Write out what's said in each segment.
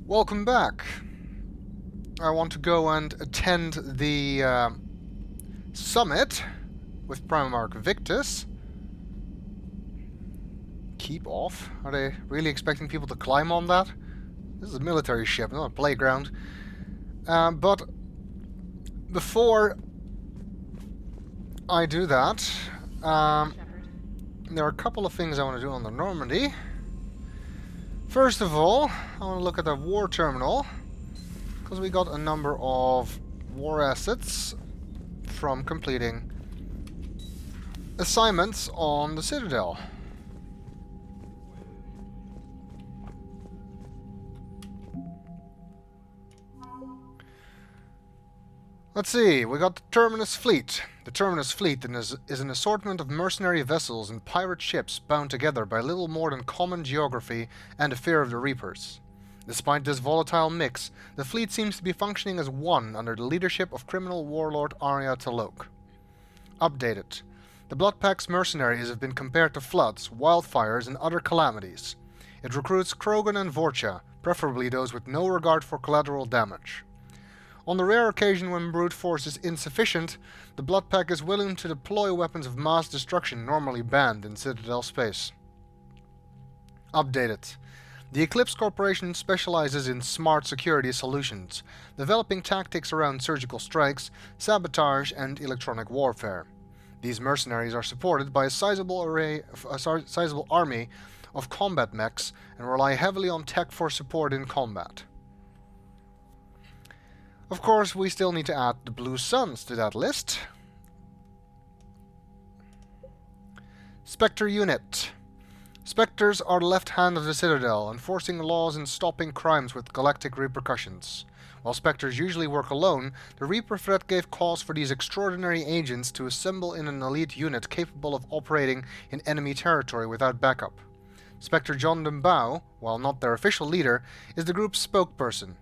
Welcome back. I want to go and attend the summit with Primarch Victus. Keep off? Are they really expecting people to climb on that? This is a military ship, not a playground. But before I do that, there are a couple of things I want to do on the Normandy. First of all, I want to look at the war terminal, because we got a number of war assets from completing assignments on the Citadel. Let's see, we got the Terminus Fleet. The Terminus Fleet is an assortment of mercenary vessels and pirate ships bound together by little more than common geography and a fear of the Reapers. Despite this volatile mix, the fleet seems to be functioning as one under the leadership of criminal warlord Arya Talok. Updated. The Bloodpack's mercenaries have been compared to floods, wildfires, and other calamities. It recruits Krogan and Vorcha, preferably those with no regard for collateral damage. On the rare occasion when brute force is insufficient, the Bloodpack is willing to deploy weapons of mass destruction normally banned in Citadel space. Updated. The Eclipse Corporation specializes in smart security solutions, developing tactics around surgical strikes, sabotage, and electronic warfare. These mercenaries are supported by a sizable army of combat mechs and rely heavily on tech for support in combat. Of course, we still need to add the Blue Suns to that list. Spectre Unit. Spectres are the left hand of the Citadel, enforcing laws and stopping crimes with galactic repercussions. While Spectres usually work alone, the Reaper threat gave cause for these extraordinary agents to assemble in an elite unit capable of operating in enemy territory without backup. Spectre John Dumbao, while not their official leader, is the group's spokesperson.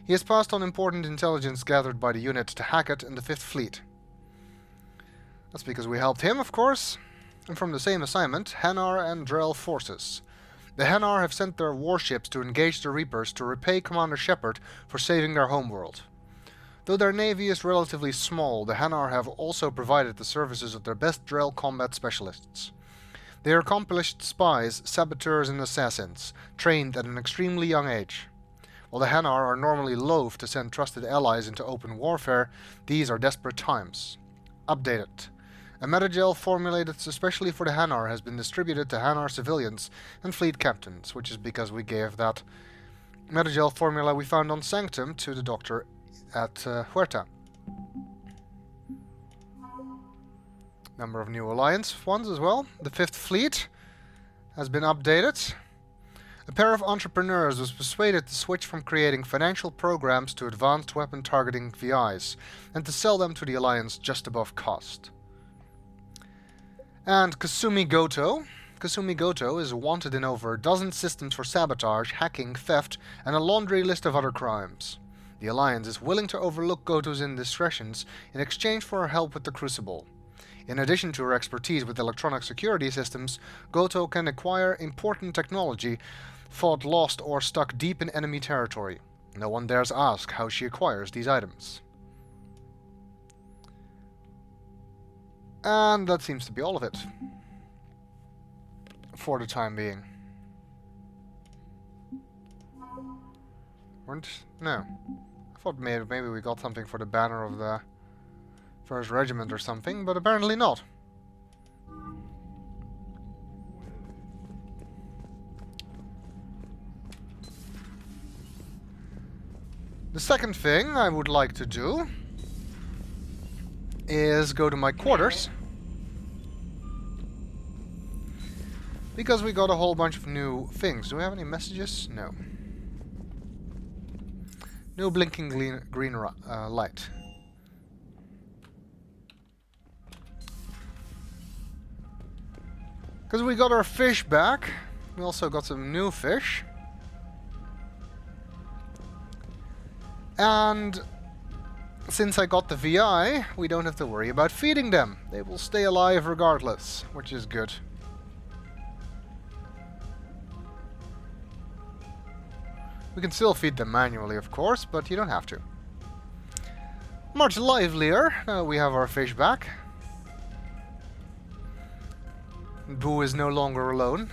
He has passed on important intelligence gathered by the unit to Hackett and the 5th Fleet. That's because we helped him, of course. And from the same assignment, Hanar and Drell forces. The Hanar have sent their warships to engage the Reapers to repay Commander Shepard for saving their homeworld. Though their navy is relatively small, the Hanar have also provided the services of their best Drell combat specialists. They are accomplished spies, saboteurs, and assassins, trained at an extremely young age. While the Hanar are normally loath to send trusted allies into open warfare, these are desperate times. Updated. A metagel formulated especially for the Hanar has been distributed to Hanar civilians and fleet captains, which is because we gave that metagel formula we found on Sanctum to the doctor at Huerta. Number of new alliance ones as well. The 5th Fleet has been updated. A pair of entrepreneurs was persuaded to switch from creating financial programs to advanced weapon targeting VIs, and to sell them to the Alliance just above cost. And Kasumi Goto. Kasumi Goto is wanted in over a dozen systems for sabotage, hacking, theft, and a laundry list of other crimes. The Alliance is willing to overlook Goto's indiscretions in exchange for her help with the Crucible. In addition to her expertise with electronic security systems, Goto can acquire important technology fought lost or stuck deep in enemy territory. No one dares ask how she acquires these items. And that seems to be all of it. For the time being. No. I thought maybe we got something for the banner of the 1st Regiment or something, but apparently not. The second thing I would like to do is go to my quarters, because we got a whole bunch of new things. Do we have any messages? No. No blinking green light. Because we got our fish back. We also got some new fish. And since I got the VI, we don't have to worry about feeding them. They will stay alive regardless, which is good. We can still feed them manually, of course, but you don't have to. Much livelier. Now we have our fish back. Boo is no longer alone.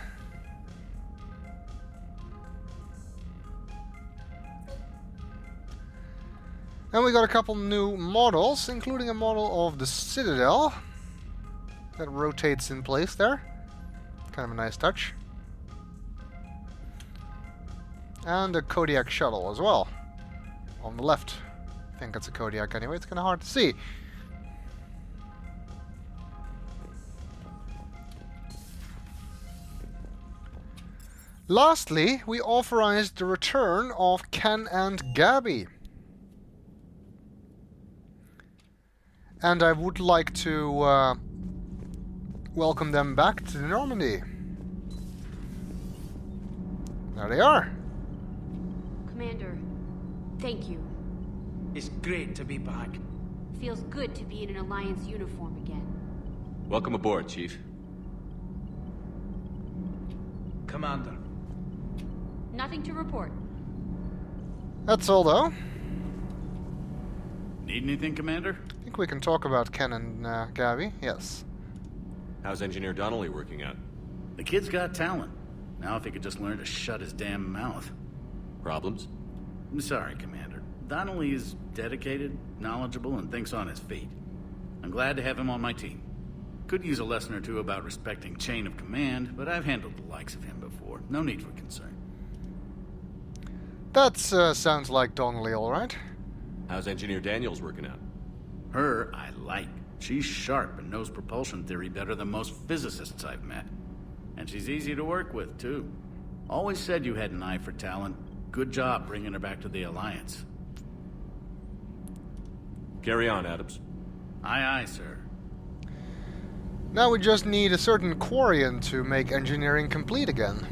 And we got a couple new models, including a model of the Citadel that rotates in place there. Kind of a nice touch. And a Kodiak shuttle as well. On the left. I think it's a Kodiak anyway, it's kind of hard to see. Lastly, we authorized the return of Ken and Gabby. And I would like to welcome them back to Normandy. There they are. Commander, thank you. It's great to be back. Feels good to be in an Alliance uniform again. Welcome aboard, Chief. Commander. Nothing to report. That's all, though. Need anything, Commander? I think we can talk about Ken and Gabby, yes. How's Engineer Donnelly working out? The kid's got talent. Now if he could just learn to shut his damn mouth. Problems? I'm sorry, Commander. Donnelly is dedicated, knowledgeable, and thinks on his feet. I'm glad to have him on my team. Could use a lesson or two about respecting chain of command, but I've handled the likes of him before. No need for concern. That sounds like Donnelly, alright. How's Engineer Daniels working out? Her, I like. She's sharp and knows propulsion theory better than most physicists I've met. And she's easy to work with, too. Always said you had an eye for talent. Good job bringing her back to the Alliance. Carry on, Adams. Aye, aye, sir. Now we just need a certain Quarian to make engineering complete again.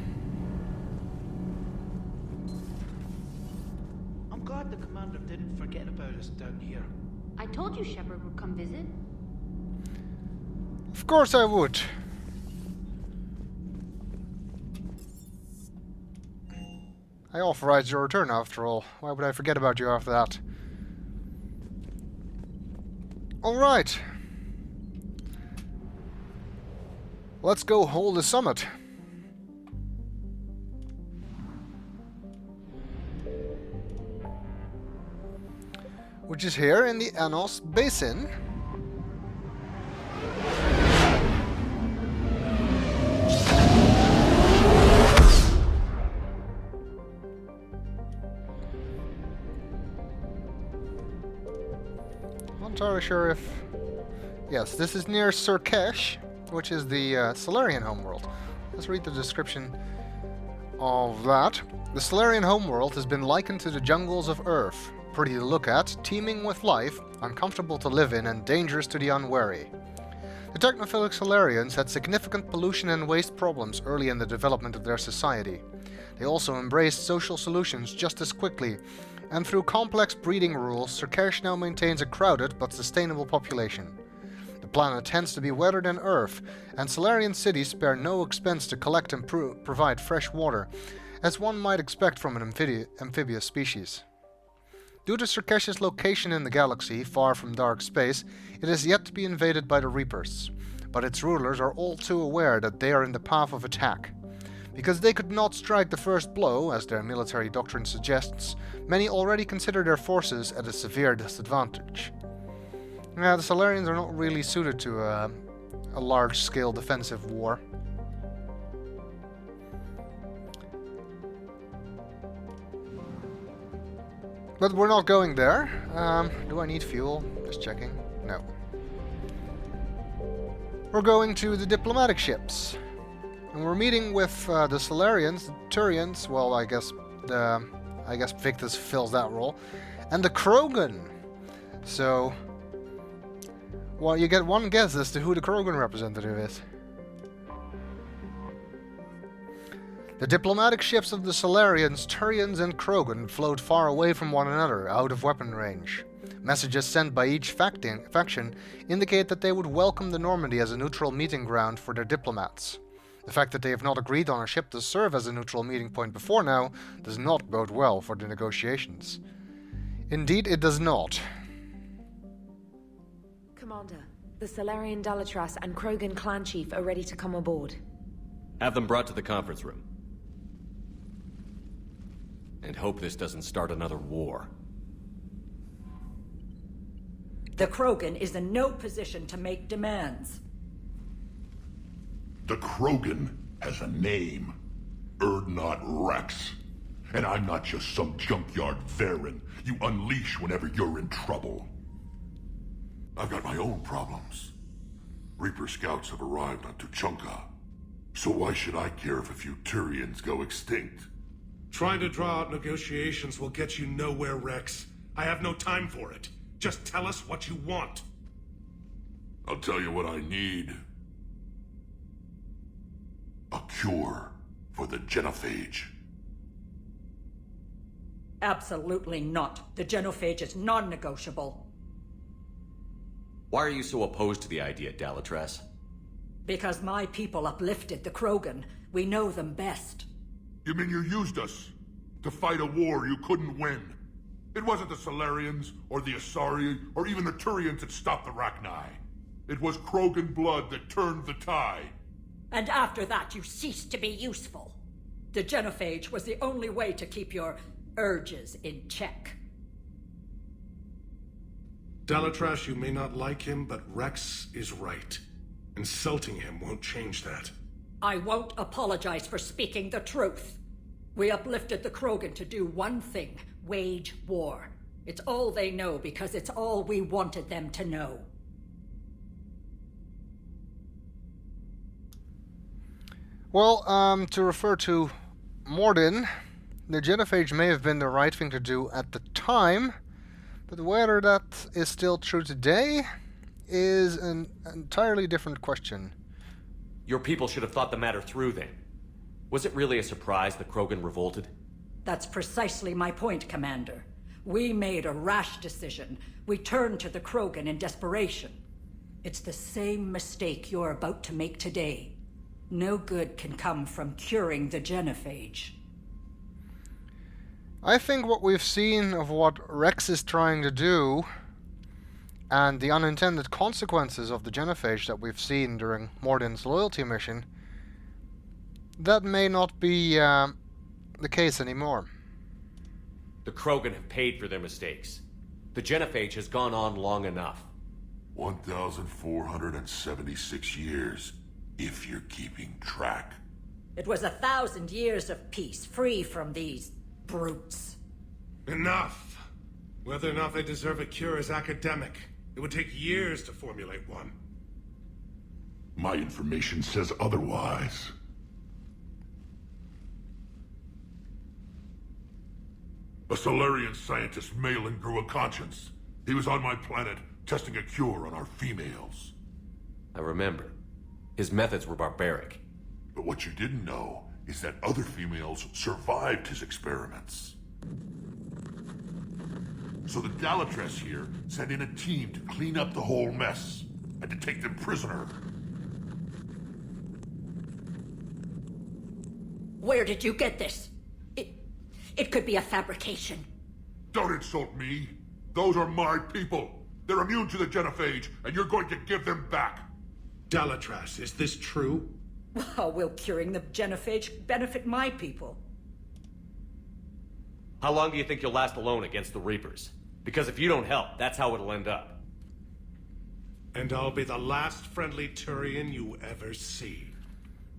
I'm glad the commander didn't forget about us down here. I told you Shepard would come visit. Of course I would. I authorized your return after all. Why would I forget about you after that? Alright. Let's go hold the summit. Which is here in the Anos Basin. Not entirely sure if... Yes, this is near Surkesh, which is the Solarian homeworld. Let's read the description of that. The Solarian homeworld has been likened to the jungles of Earth. Pretty to look at, teeming with life, uncomfortable to live in, and dangerous to the unwary. The technophilic Solarians had significant pollution and waste problems early in the development of their society. They also embraced social solutions just as quickly, and through complex breeding rules, Surkesh now maintains a crowded but sustainable population. The planet tends to be wetter than Earth, and Solarian cities spare no expense to collect and provide fresh water, as one might expect from an amphibious species. Due to Surkesh's location in the galaxy, far from dark space, it is yet to be invaded by the Reapers, but its rulers are all too aware that they are in the path of attack. Because they could not strike the first blow, as their military doctrine suggests, many already consider their forces at a severe disadvantage. Yeah, the Solarians are not really suited to a large-scale defensive war. But we're not going there. Do I need fuel? Just checking. No. We're going to the diplomatic ships. And we're meeting with the Solarians, the Turians, well, I guess Victus fills that role, and the Krogan. So, well, you get one guess as to who the Krogan representative is. The diplomatic ships of the Solarians, Turians, and Krogan float far away from one another, out of weapon range. Messages sent by each faction indicate that they would welcome the Normandy as a neutral meeting ground for their diplomats. The fact that they have not agreed on a ship to serve as a neutral meeting point before now does not bode well for the negotiations. Indeed, it does not. Commander, the Solarian Dalatras and Krogan clan chief are ready to come aboard. Have them brought to the conference room. And hope this doesn't start another war. The Krogan is in no position to make demands. The Krogan has a name. Urdnot Rex. And I'm not just some junkyard Varen you unleash whenever you're in trouble. I've got my own problems. Reaper scouts have arrived on Tuchanka. So why should I care if a few Turians go extinct? Trying to draw out negotiations will get you nowhere, Rex. I have no time for it. Just tell us what you want. I'll tell you what I need. A cure for the genophage. Absolutely not. The genophage is non-negotiable. Why are you so opposed to the idea, Dalatras? Because my people uplifted the Krogan. We know them best. You mean you used us to fight a war you couldn't win? It wasn't the Solarians, or the Asari, or even the Turians that stopped the Rachni. It was Krogan blood that turned the tide. And after that, you ceased to be useful. The genophage was the only way to keep your urges in check. Dalatras, you may not like him, but Rex is right. Insulting him won't change that. I won't apologize for speaking the truth. We uplifted the Krogan to do one thing: wage war. It's all they know because it's all we wanted them to know. Well, to refer to Mordin, the genophage may have been the right thing to do at the time, but whether that is still true today is an entirely different question. Your people should have thought the matter through then. Was it really a surprise the Krogan revolted? That's precisely my point, Commander. We made a rash decision. We turned to the Krogan in desperation. It's the same mistake you're about to make today. No good can come from curing the genophage. I think what we've seen of what Rex is trying to do, and the unintended consequences of the genophage that we've seen during Mordin's loyalty mission, that may not be the case anymore. The Krogan have paid for their mistakes. The genophage has gone on long enough. 1,476 years, if you're keeping track. It was 1,000 years of peace, free from these brutes. Enough! Whether or not they deserve a cure is academic. It would take years to formulate one. My information says otherwise. A Solarian scientist, Malin, grew a conscience. He was on my planet, testing a cure on our females. I remember. His methods were barbaric. But what you didn't know is that other females survived his experiments. So the Dalatras here sent in a team to clean up the whole mess, and to take them prisoner. Where did you get this? It could be a fabrication. Don't insult me. Those are my people. They're immune to the genophage, and you're going to give them back. Dalatras, is this true? How will curing the genophage benefit my people? How long do you think you'll last alone against the Reapers? Because if you don't help, that's how it'll end up. And I'll be the last friendly Turian you ever see.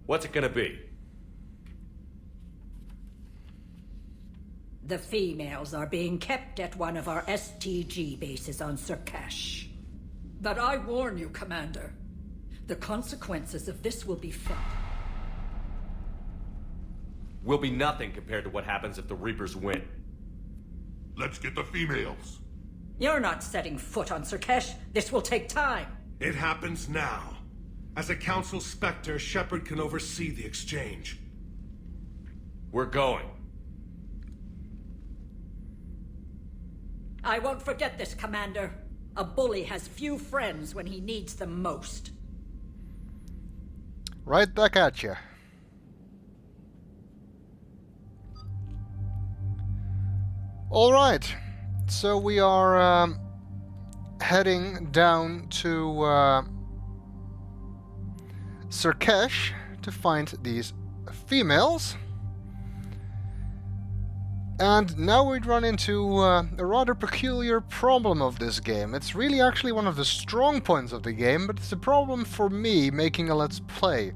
What's it gonna be? The females are being kept at one of our STG bases on Surkash. But I warn you, Commander, the consequences of this will be felt. Will be nothing compared to what happens if the Reapers win. Let's get the females. You're not setting foot on Surkash. This will take time. It happens now. As a Council Spectre, Shepard can oversee the exchange. We're going. I won't forget this, Commander. A bully has few friends when he needs them most. Right back at you. Alright, so we are heading down to Sirkesh to find these females. And now we'd run into a rather peculiar problem of this game. It's really actually one of the strong points of the game, but it's a problem for me making a Let's Play.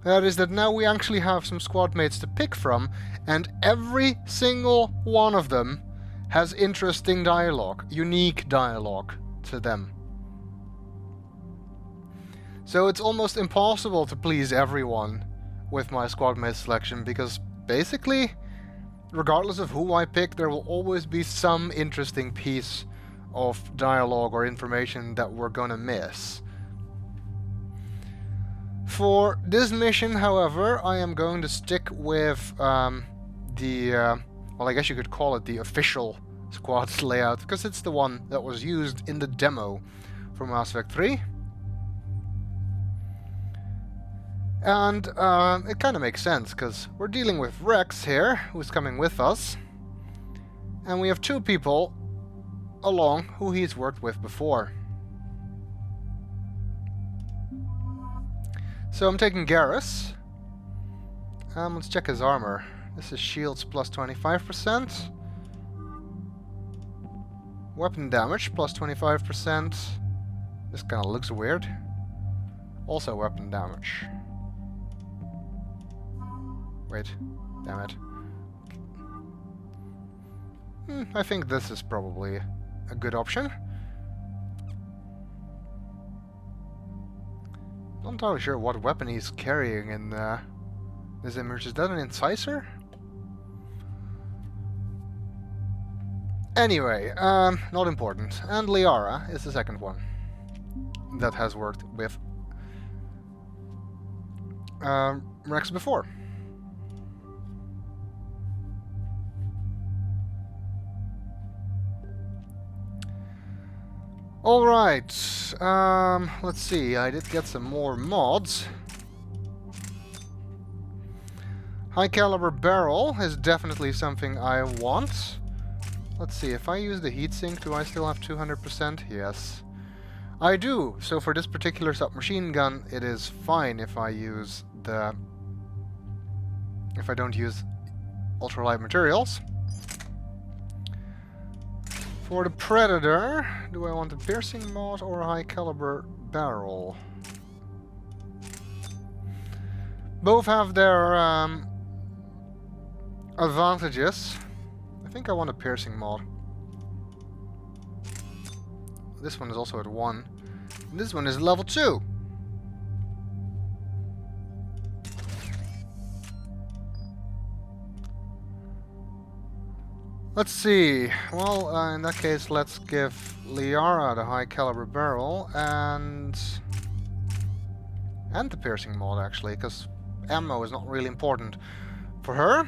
That is that now we actually have some squad mates to pick from, and every single one of them has interesting dialogue, unique dialogue to them. So it's almost impossible to please everyone with my squad mate selection, because basically, regardless of who I pick, there will always be some interesting piece of dialogue or information that we're gonna miss. For this mission, however, I am going to stick with well, I guess you could call it the official squad's layout, because it's the one that was used in the demo for Mass Effect 3. And it kind of makes sense, because we're dealing with Rex here, who's coming with us. And we have two people along who he's worked with before. So I'm taking Garrus. Let's check his armor. This is shields plus 25%. Weapon damage plus 25%. This kind of looks weird. Also weapon damage. Wait, damn it. I think this is probably a good option. Not entirely sure what weapon he's carrying in this image. Is that an incisor? Anyway, not important. And Liara is the second one that has worked with Rex before. Alright, let's see, I did get some more mods. High caliber barrel is definitely something I want. Let's see, if I use the heatsink, do I still have 200%? Yes. I do, so for this particular submachine gun, it is fine if I use the... if I don't use ultralight materials. For the Predator, do I want a piercing mod or a high caliber barrel? Both have their advantages. I think I want a piercing mod. This one is also at 1. And this one is level 2. Let's see. Well, in that case, let's give Liara the high caliber barrel and the piercing mod, actually, because ammo is not really important for her.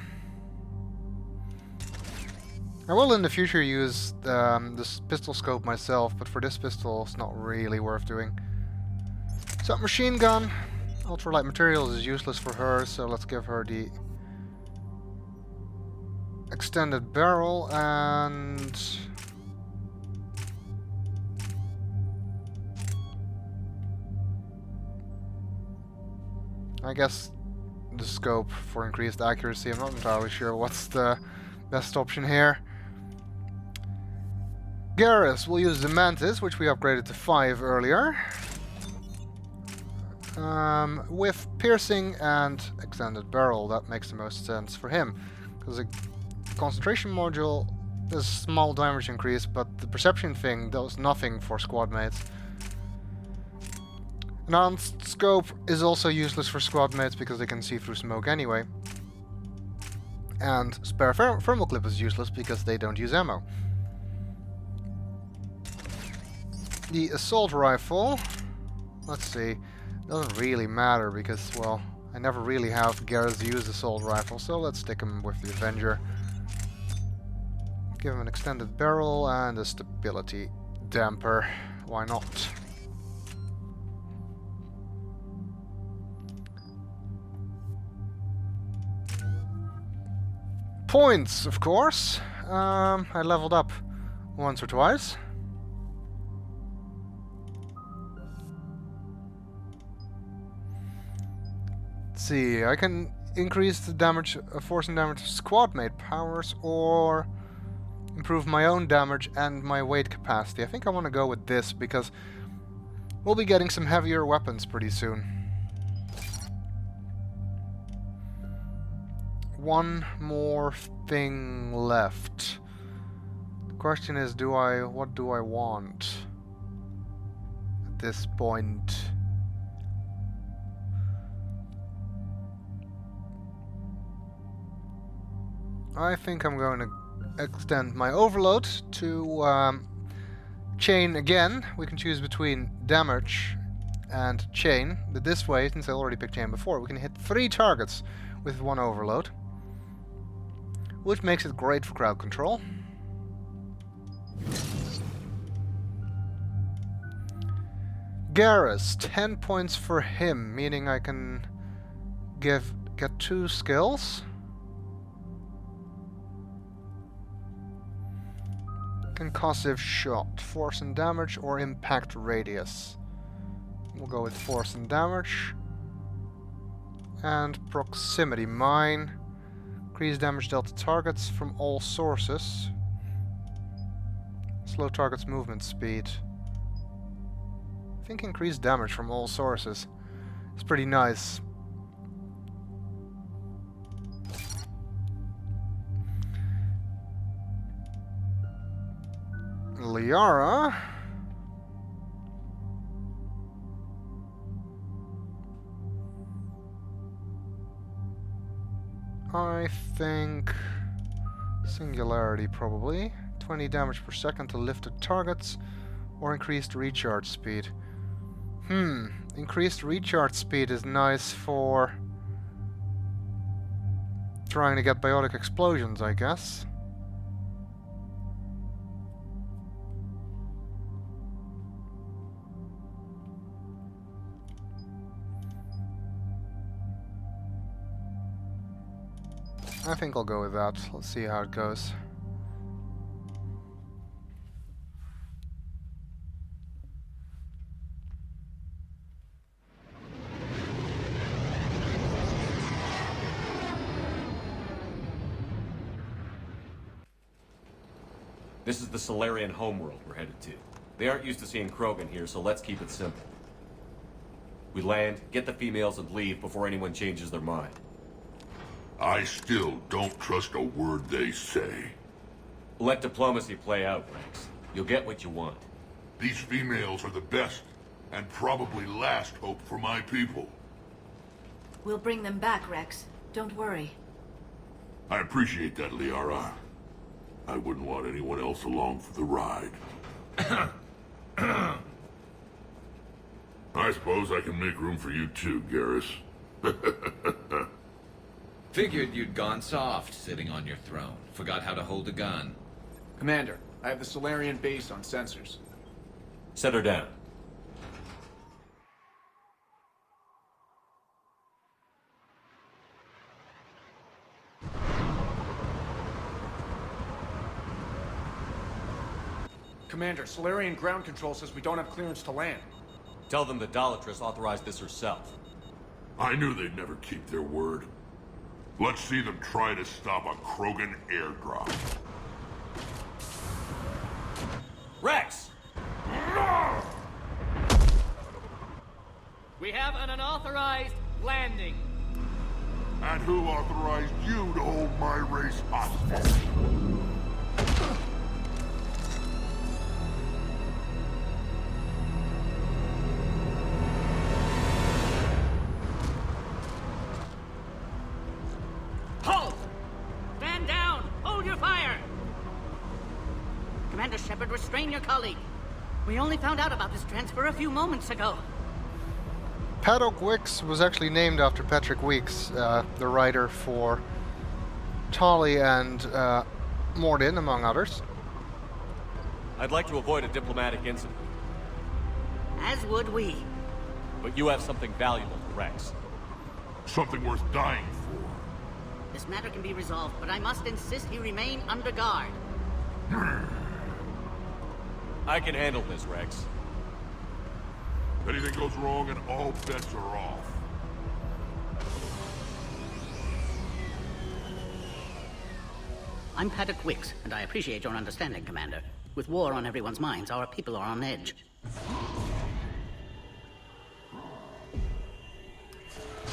I will in the future use this pistol scope myself, but for this pistol it's not really worth doing. Submachine gun. Ultralight materials is useless for her, so let's give her the extended barrel and I guess the scope for increased accuracy. I'm not entirely sure what's the best option here. Garrus will use the Mantis, which we upgraded to 5 earlier. With piercing and extended barrel, that makes the most sense for him, because the concentration module is small damage increase, but the perception thing does nothing for squad mates. Enhanced scope is also useless for squad mates because they can see through smoke anyway. And spare thermal clip is useless because they don't use ammo. The assault rifle, let's see, doesn't really matter because, well, I never really have Garrus use assault rifle, so let's stick him with the Avenger. Give him an extended barrel and a stability damper. Why not? points, of course. I leveled up once or twice. Let's see, I can increase the damage, force and damage of squad mate powers, or improve my own damage and my weight capacity. I think I want to go with this because we'll be getting some heavier weapons pretty soon. One more thing left. The question is, what do I want at this point? I think I'm going to extend my overload to chain again. We can choose between damage and chain, but this way, since I already picked chain before, we can hit 3 targets with 1 overload, which makes it great for crowd control. Garrus, 10 points for him, meaning I can get 2 skills. Concussive shot, force and damage, or impact radius. We'll go with force and damage. And proximity mine. Increase damage dealt to targets from all sources. Slow targets movement speed. I think increased damage from all sources is pretty nice. Liara. I think singularity probably. 20 damage per second to lifted targets, or increased recharge speed. Increased recharge speed is nice for trying to get biotic explosions, I guess. I think I'll go with that. Let's see how it goes. This is the Solarian homeworld we're headed to. They aren't used to seeing Krogan here, so let's keep it simple. We land, get the females, and leave before anyone changes their mind. I still don't trust a word they say. Let diplomacy play out, Rex. You'll get what you want. These females are the best, and probably last hope for my people. We'll bring them back, Rex. Don't worry. I appreciate that, Liara. I wouldn't want anyone else along for the ride. I suppose I can make room for you too, Garrus. Figured you'd gone soft, sitting on your throne. Forgot how to hold a gun. Commander, I have the Solarian base on sensors. Set her down. Commander, Solarian ground control says we don't have clearance to land. Tell them the Dalatrass authorized this herself. I knew they'd never keep their word. Let's see them try to stop a Krogan airdrop. Rex! We have an unauthorized landing. And who authorized you to hold my race hostage? Halt! Stand down! Hold your fire! Commander Shepard, restrain your colleague. We only found out about this transfer a few moments ago. Paddock Wicks was actually named after Patrick Weeks, the writer for Tali and Mordin, among others. I'd like to avoid a diplomatic incident. As would we. But you have something valuable to Rex. Something worth dying for. The This matter can be resolved, but I must insist he remain under guard. I can handle this, Rex. If anything goes wrong, and all bets are off. I'm Paddock Wicks, and I appreciate your understanding, Commander. With war on everyone's minds, our people are on edge.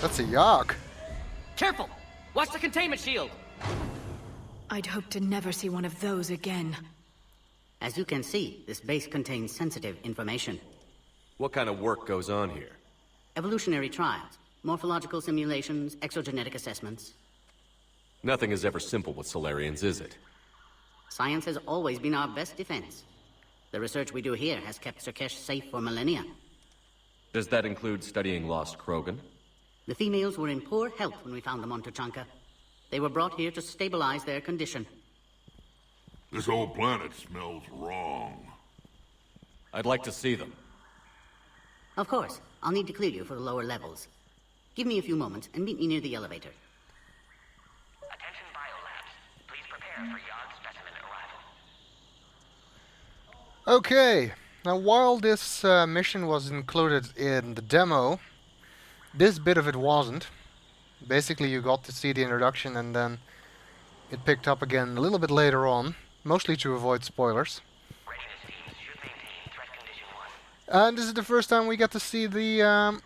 That's a yak. Careful! Watch the containment shield! I'd hope to never see one of those again. As you can see, this base contains sensitive information. What kind of work goes on here? Evolutionary trials, morphological simulations, exogenetic assessments. Nothing is ever simple with Solarians, is it? Science has always been our best defense. The research we do here has kept Surkesh safe for millennia. Does that include studying lost Krogan? The females were in poor health when we found them on Tuchanka. They were brought here to stabilize their condition. This whole planet smells wrong. I'd like to see them. Of course. I'll need to clear you for the lower levels. Give me a few moments and meet me near the elevator. Attention biolabs. Please prepare for yard specimen arrival. Okay, now while this mission was included in the demo, this bit of it wasn't. Basically you got to see the introduction and then it picked up again a little bit later on, mostly to avoid spoilers. And this is the first time we get to see the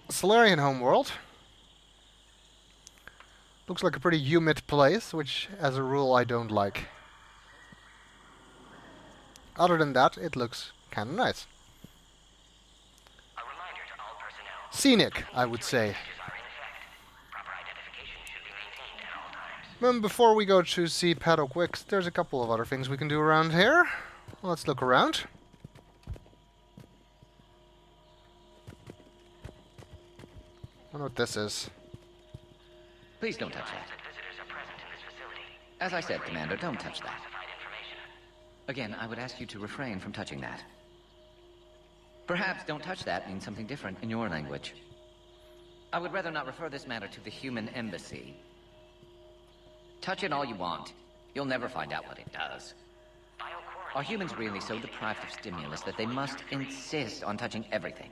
Solarian homeworld. Looks like a pretty humid place, which as a rule I don't like. Other than that, it looks kinda nice. Scenic, I would say. Before we go to see Paddock Wicks, there's a couple of other things we can do around here. Let's look around. I wonder what this is. Please don't touch that. As I said, Commander, don't touch that. Again, I would ask you to refrain from touching that. Perhaps don't touch that means something different in your language. I would rather not refer this matter to the human embassy. Touch it all you want. You'll never find out what it does. Are humans really so deprived of stimulus that they must insist on touching everything?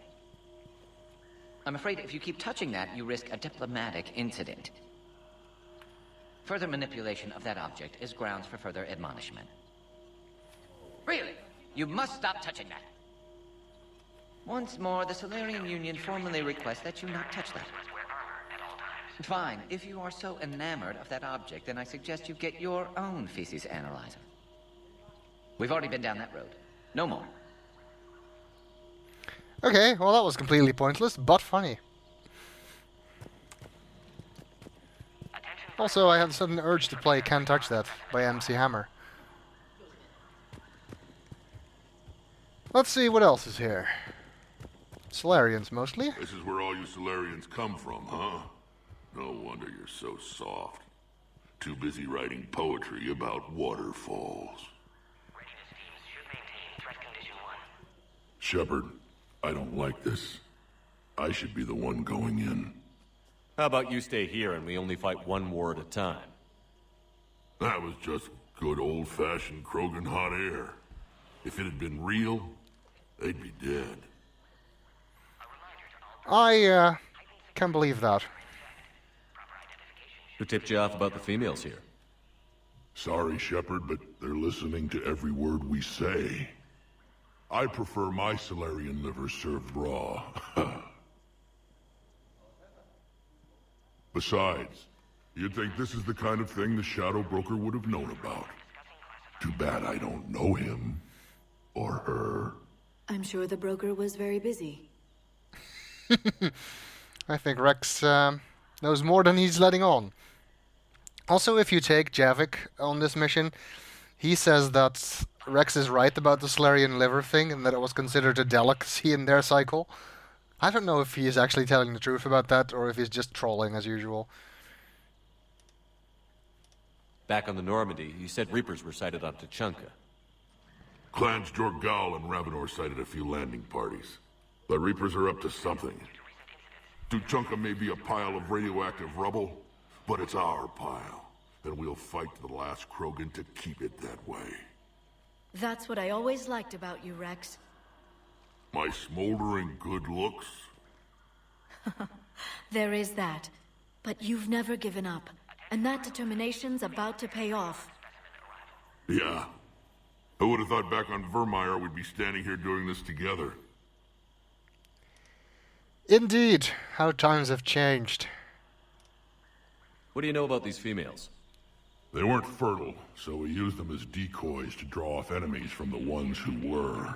I'm afraid if you keep touching that, you risk a diplomatic incident. Further manipulation of that object is grounds for further admonishment. Really? You must stop touching that. Once more, the Solarian Union formally requests that you not touch that. Fine. If you are so enamored of that object, then I suggest you get your own feces analyzer. We've already been down that road. No more. Okay, well that was completely pointless, but funny. Also, I had a sudden urge to play Can't Touch That by MC Hammer. Let's see what else is here. Solarians, mostly. This is where all you Solarians come from, huh? No wonder you're so soft. Too busy writing poetry about waterfalls. Shepard, I don't like this. I should be the one going in. How about you stay here and we only fight one war at a time? That was just good old-fashioned Krogan hot air. If it had been real, they'd be dead. I can't believe that. Who tipped you off about the females here? Sorry, Shepard, but they're listening to every word we say. I prefer my Solarian liver served raw. Besides, you'd think this is the kind of thing the Shadow Broker would have known about. Too bad I don't know him. Or her. I'm sure the broker was very busy. I think Rex knows more than he's letting on. Also, if you take Javik on this mission, he says that Rex is right about the Solarian liver thing and that it was considered a delicacy in their cycle. I don't know if he is actually telling the truth about that or if he's just trolling as usual. Back on the Normandy, you said Reapers were sighted on Tuchanka. Clans Jorgal and Ravenor sighted a few landing parties. The Reapers are up to something. Tuchanka may be a pile of radioactive rubble, But it's our pile, and we'll fight to the last Krogan to keep it that way. That's what I always liked about you, Rex. My smoldering good looks? There is that. But you've never given up, and that determination's about to pay off. Yeah. I would have thought back on Vermeer we'd be standing here doing this together. Indeed, how times have changed. What do you know about these females? They weren't fertile, so we used them as decoys to draw off enemies from the ones who were.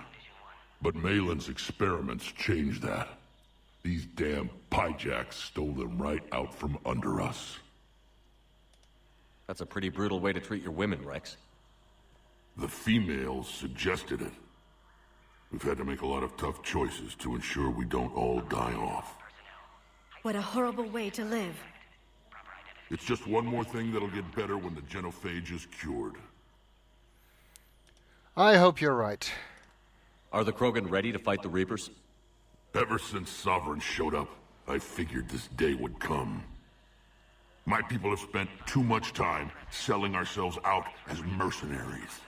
But Malin's experiments changed that. These damn pyjacks stole them right out from under us. That's a pretty brutal way to treat your women, Rex. The females suggested it. We've had to make a lot of tough choices to ensure we don't all die off. What a horrible way to live. It's just one more thing that'll get better when the genophage is cured. I hope you're right. Are the Krogan ready to fight the Reapers? Ever since Sovereign showed up, I figured this day would come. My people have spent too much time selling ourselves out as mercenaries.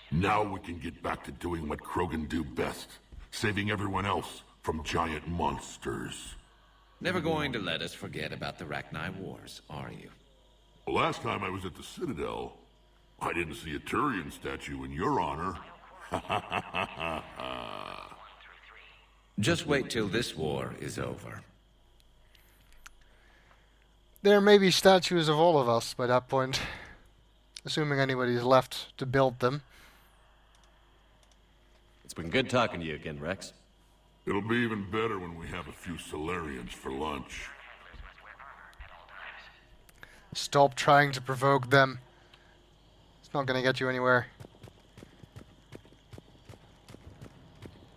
Now we can get back to doing what Krogan do best, saving everyone else from giant monsters. Never going to let us forget about the Rachni Wars, are you? The last time I was at the Citadel, I didn't see a Turian statue in your honor. Just wait till this war is over. There may be statues of all of us by that point, assuming anybody's left to build them. It's been good talking to you again, Rex. It'll be even better when we have a few Solarians for lunch. Stop trying to provoke them. It's not gonna get you anywhere.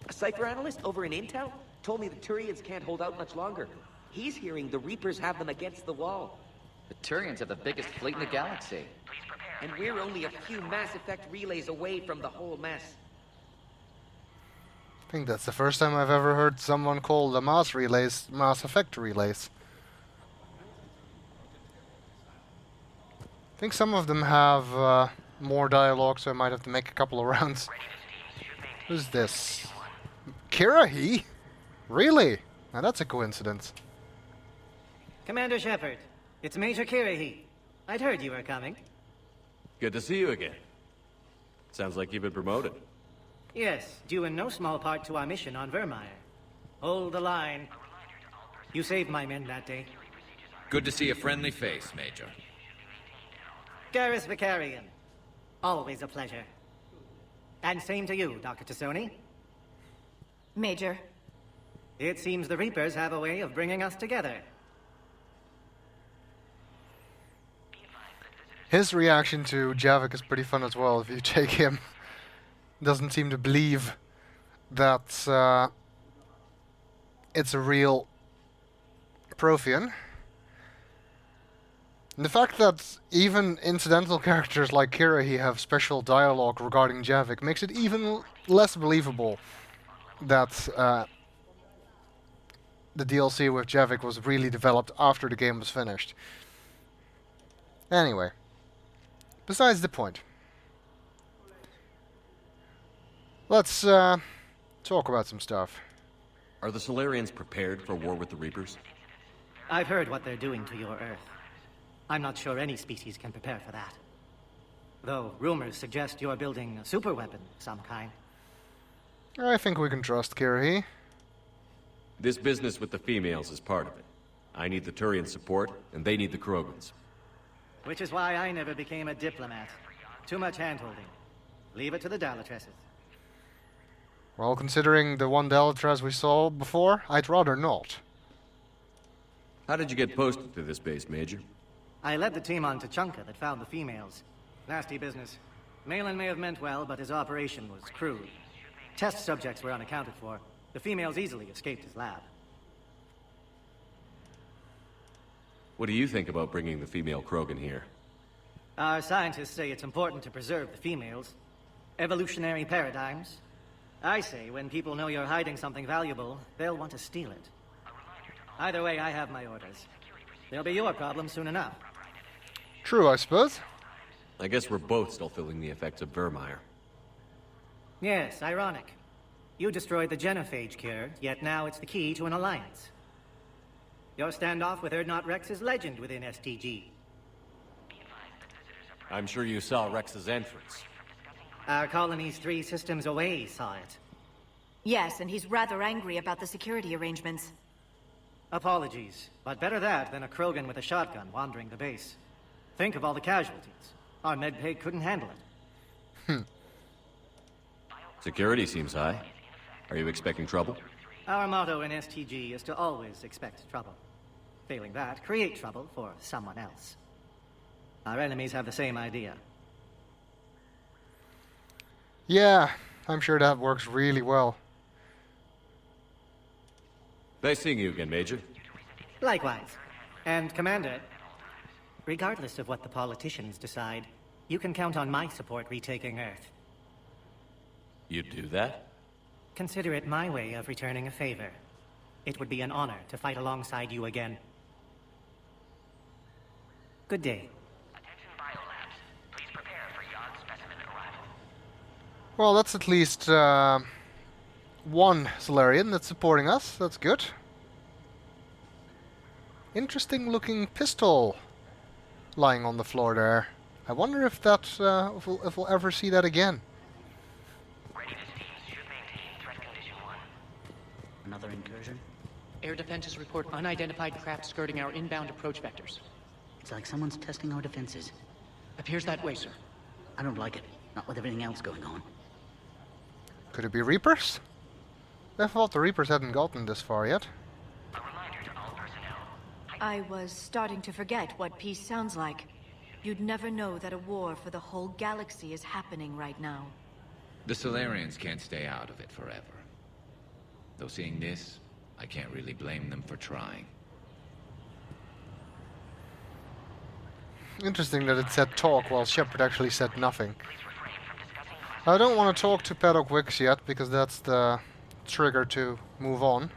A cipher analyst over in Intel told me the Turians can't hold out much longer. He's hearing the Reapers have them against the wall. The Turians have the biggest fleet in the galaxy. And we're only a few Mass Effect relays away from the whole mess. I think that's the first time I've ever heard someone call the Mass Effect relays. I think some of them have more dialogue, so I might have to make a couple of rounds. Who's this? Kirahi? Really? Now that's a coincidence. Commander Shepard, it's Major Kirahi. I'd heard you were coming. Good to see you again. Sounds like you've been promoted. Yes, due in no small part to our mission on Vermeer. Hold the line. You saved my men that day. Good to see a friendly face, Major. Garrus Vicarian. Always a pleasure. And same to you, Dr. Tassoni. Major. It seems the Reapers have a way of bringing us together. His reaction to Javik is pretty fun as well, if you take him. Doesn't seem to believe that it's a real Prothean. And the fact that even incidental characters like Kirahi have special dialogue regarding Javik makes it even less believable that the DLC with Javik was really developed after the game was finished. Anyway, besides the point. Let's talk about some stuff. Are the Solarians prepared for war with the Reapers? I've heard what they're doing to your Earth. I'm not sure any species can prepare for that. Though rumors suggest you're building a superweapon of some kind. I think we can trust Kirahi. This business with the females is part of it. I need the Turian support, and they need the Krogans. Which is why I never became a diplomat. Too much hand-holding. Leave it to the Dalatresses. Well, considering the one Dalatrass we saw before, I'd rather not. How did you get posted to this base, Major? I led the team on Tachanka that found the females. Nasty business. Malin may have meant well, but his operation was crude. Test subjects were unaccounted for. The females easily escaped his lab. What do you think about bringing the female Krogan here? Our scientists say it's important to preserve the females. Evolutionary paradigms. I say when people know you're hiding something valuable, they'll want to steal it. Either way, I have my orders. They'll be your problem soon enough. True, I suppose. I guess we're both still feeling the effects of Vermeer. Yes, ironic. You destroyed the genophage cure, yet now it's the key to an alliance. Your standoff with Urdnot Rex is legend within STG. I'm sure you saw Rex's entrance. Our colony's 3 systems away saw it. Yes, and he's rather angry about the security arrangements. Apologies, but better that than a Krogan with a shotgun wandering the base. Think of all the casualties. Our medbay couldn't handle it. Security seems high. Are you expecting trouble? Our motto in STG is to always expect trouble. Failing that, create trouble for someone else. Our enemies have the same idea. Yeah, I'm sure that works really well. Nice seeing you again, Major. Likewise. And Commander, regardless of what the politicians decide, you can count on my support retaking Earth. You'd do that? Consider it my way of returning a favor. It would be an honor to fight alongside you again. Good day. Well, that's at least one Solarian that's supporting us. That's good. Interesting looking pistol lying on the floor there. I wonder if that if we'll ever see that again. Another incursion? Air defenses report unidentified craft skirting our inbound approach vectors. It's like someone's testing our defenses. Appears that way, sir. I don't like it. Not with everything else going on. Could it be Reapers? I thought the Reapers hadn't gotten this far yet. I was starting to forget what peace sounds like. You'd never know that a war for the whole galaxy is happening right now. The Solarians can't stay out of it forever. Though seeing this, I can't really blame them for trying. Interesting that it said talk while Shepard actually said nothing. I don't want to talk to Paddock Wicks yet, because that's the trigger to move on.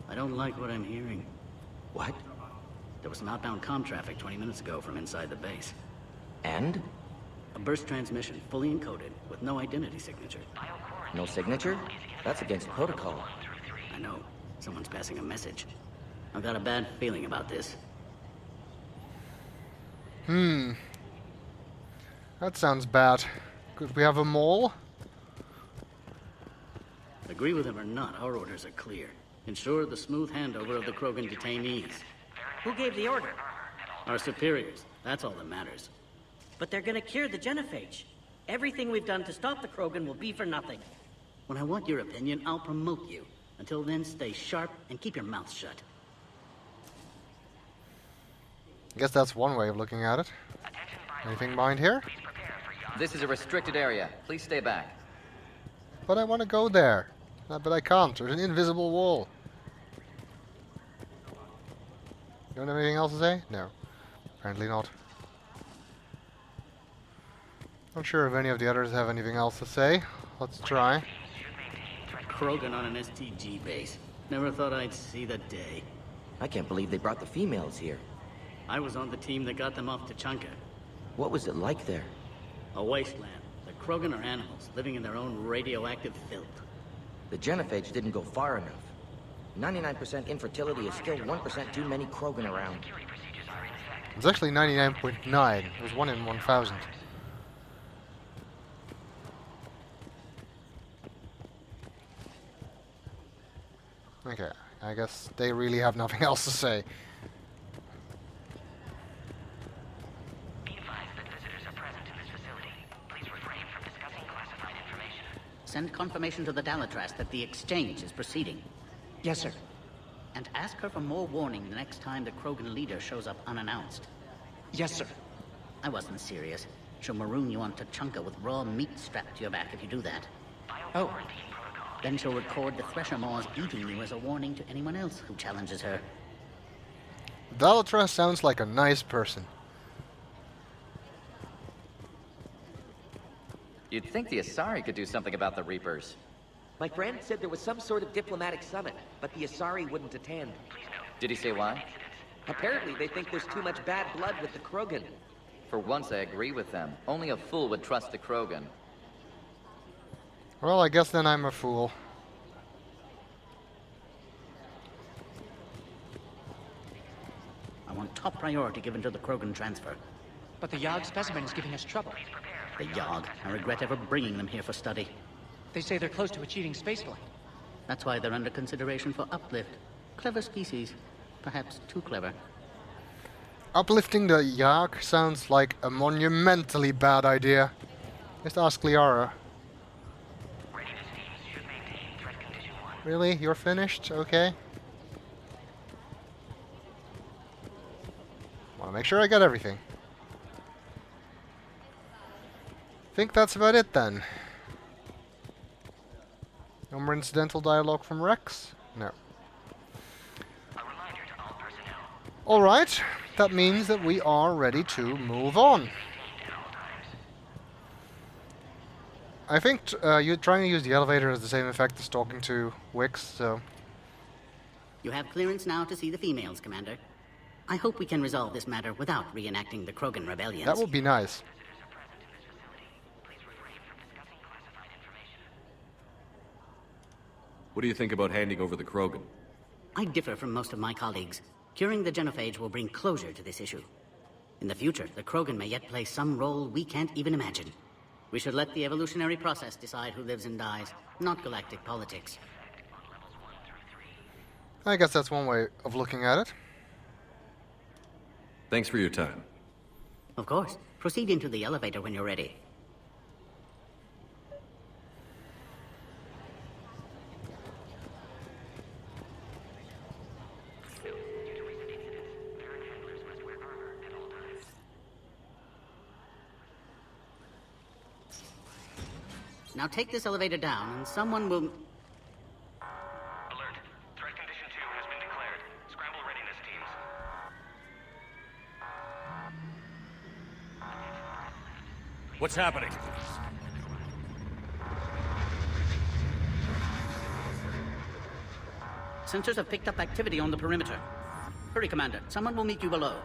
I don't like what I'm hearing. What? There was some outbound comm traffic 20 minutes ago from inside the base. And? A burst transmission, fully encoded, with no identity signature. No signature? That's against protocol. I know. Someone's passing a message. I've got a bad feeling about this. That sounds bad. Could we have a mole? Agree with him or not, our orders are clear. Ensure the smooth handover of the Krogan detainees. Who gave the order? Our superiors. That's all that matters. But they're gonna cure the genophage. Everything we've done to stop the Krogan will be for nothing. When I want your opinion, I'll promote you. Until then, stay sharp and keep your mouth shut. I guess that's one way of looking at it. Anything behind here? This is a restricted area. Please stay back. But I want to go there. But I can't. There's an invisible wall. You don't have anything else to say? No. Apparently not. Not sure if any of the others have anything else to say. Let's try. Krogan on an STG base. Never thought I'd see the day. I can't believe they brought the females here. I was on the team that got them off to Chunka. What was it like there? A wasteland. The Krogan are animals, living in their own radioactive filth. The genophage didn't go far enough. 99% infertility is still 1% too many Krogan around. It's actually 99.9. It was 1 in 1,000. Okay, I guess they really have nothing else to say. Send confirmation to the Dalatras that the exchange is proceeding. Yes, sir. And ask her for more warning the next time the Krogan leader shows up unannounced. Yes, sir. I wasn't serious. She'll maroon you on Tachanka with raw meat strapped to your back if you do that. Oh. Then she'll record the Thresher Maws eating you as a warning to anyone else who challenges her. Dalatra sounds like a nice person. You'd think the Asari could do something about the Reapers. My friend said there was some sort of diplomatic summit, but the Asari wouldn't attend. Did he say why? Apparently they think there's too much bad blood with the Krogan. For once I agree with them. Only a fool would trust the Krogan. Well, I guess then I'm a fool. I want top priority given to the Krogan transfer. But the Yogg specimen is giving us trouble. The Yogg. I regret ever bringing them here for study. They say they're close to achieving spaceflight. That's why they're under consideration for uplift. Clever species. Perhaps too clever. Uplifting the Yogg sounds like a monumentally bad idea. Just ask Liara. Really? You're finished? Okay. Want to make sure I got everything. Think that's about it then. No more incidental dialogue from Rex? No. Alright, that means that we are ready to move on. I think you're trying to use the elevator has the same effect as talking to Wix, so... You have clearance now to see the females, Commander. I hope we can resolve this matter without reenacting the Krogan rebellions. That would be nice. What do you think about handing over the Krogan? I differ from most of my colleagues. Curing the genophage will bring closure to this issue. In the future, the Krogan may yet play some role we can't even imagine. We should let the evolutionary process decide who lives and dies, not galactic politics. I guess that's one way of looking at it. Thanks for your time. Of course. Proceed into the elevator when you're ready. Now take this elevator down, and someone will... Alert. Threat condition 2 has been declared. Scramble readiness teams. What's happening? Sensors have picked up activity on the perimeter. Hurry, Commander. Someone will meet you below.